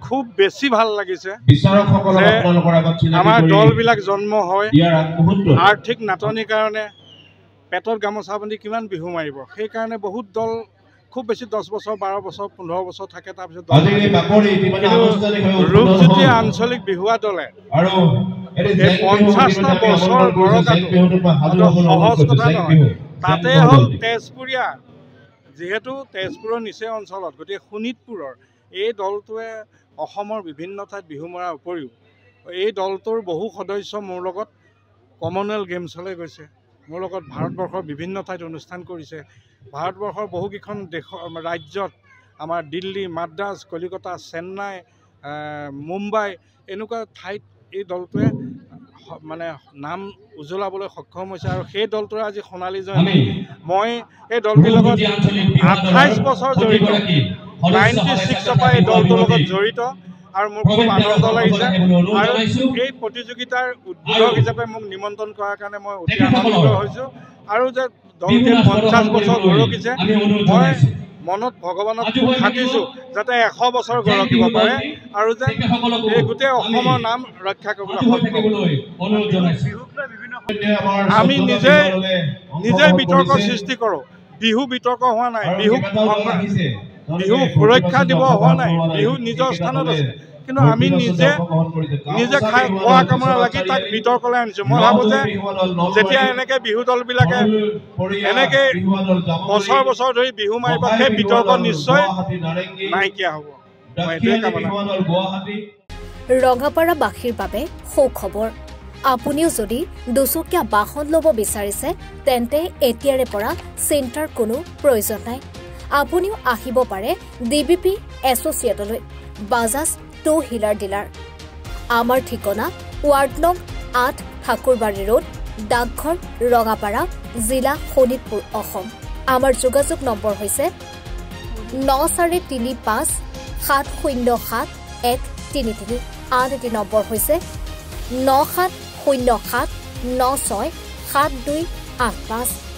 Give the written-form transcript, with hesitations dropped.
খুব বেছি ভাল লাগিছে আমাৰ দলবিলাক জন্ম হয় আৰ্থিক নাটনিৰ কাৰণে পেটত গামোচা বান্ধি কিমান বিহু মাৰিব সেইকাৰণে বহুত দল খুব বেছি 10 বছৰ 12 বছৰ 15 বছৰ থাকে তাৰপিছত ৰূপজ্যোতি আঞ্চলিক বিহুৱা দলে 50টা বছৰ গড়কাটো সহজ কথা নহয় তাতে হ'ল তেজপুৰীয়া যেহেতু তেজপুৰৰ নিচেই অঞ্চলত গতিকে শোণিতপুৰৰ এই দলটোৱে অসমৰ বিভিন্ন ঠাইত বিহু মৰাৰ উপৰিও এই দলটোৰ বহু সদস্য মোৰ লগত কমনৱেলথ গেমছলৈ গৈছে মোৰ লগত ভাৰতবৰ্ষৰ বিভিন্ন ঠাইত অনুষ্ঠান কৰিছে ভাৰতবৰ্ষৰ বহুকেইখন ৰাজ্যত আমাৰ দিল্লী মাদ্ৰাজ কলিকতা চেন্নাই মুম্বাই এনেকুৱা ঠাইত এই দলটোৱে মানে নাম উজ্বলাবলৈ সক্ষম হৈছে আৰু সেই দলটোৰে আজি সোণালী জয়ন্তী মই এই দলটোৰ লগত 28 বছৰ জড়িত 96ৰ পৰা এই দলটোৰ লগত জড়িত আৰু মোৰ খুব আনন্দ লাগিছে আৰু এই প্ৰতিযোগিতাৰ উদ্বোধক হিচাপে মোক নিমন্ত্ৰণ কৰাৰ কাৰণে মই অতি আনন্দিত হৈছোঁ আৰু যে দলটোৱে 50 বছৰ গৌৰৱিছে মই মনত ভগৱানক থাকিছোঁ যাতে 100 বছৰ গৌৰৱিব পাৰে আৰু যে এই গোটেই অসমৰ নাম ৰক্ষা কৰিবলৈ আমি নিজে বিতৰ্ক সৃষ্টি কৰোঁ বিহু বিতৰ্ক হোৱা নাই বিহু সুৰক্ষা দিব হোৱা নাই বিহু নিজৰ স্থানত আছে কিন্তু আমি নিজে খোৱা কামৰা লাগি তাক বিতৰ্কলৈ আনিছোঁ মই ভাবোঁ যে যেতিয়া এনেকৈ বিহু দলবিলাকে এনেকৈ বছৰ বছৰ ধৰি বিহু মাৰিব সেই বিতৰ্ক নিশ্চয় নাইকিয়া হ'ব মই এইটোৱে কামনা ৰঙাপাৰাবাসীৰ বাবে সুখবৰ আপুনিও যদি দুচকীয়া বাহন ল'ব বিচাৰিছে তেন্তে এতিয়াৰে পৰা চিন্তাৰ কোনো প্ৰয়োজন নাই আপুনিও আহিব পাৰে ডিবিপি এছ'চিয়েটলৈ বাজাজ টু হুইলাৰ ডিলাৰ আমাৰ ঠিকনা ৱাৰ্ড নং 8 ঠাকুৰবাৰী ৰোড ডাকঘৰ ৰঙাপাৰা জিলা শোণিতপুৰ অসম আমাৰ যোগাযোগ নম্বৰ হৈছে 9435 707 133 আন এটি নম্বৰ হৈছে 9707 96 7285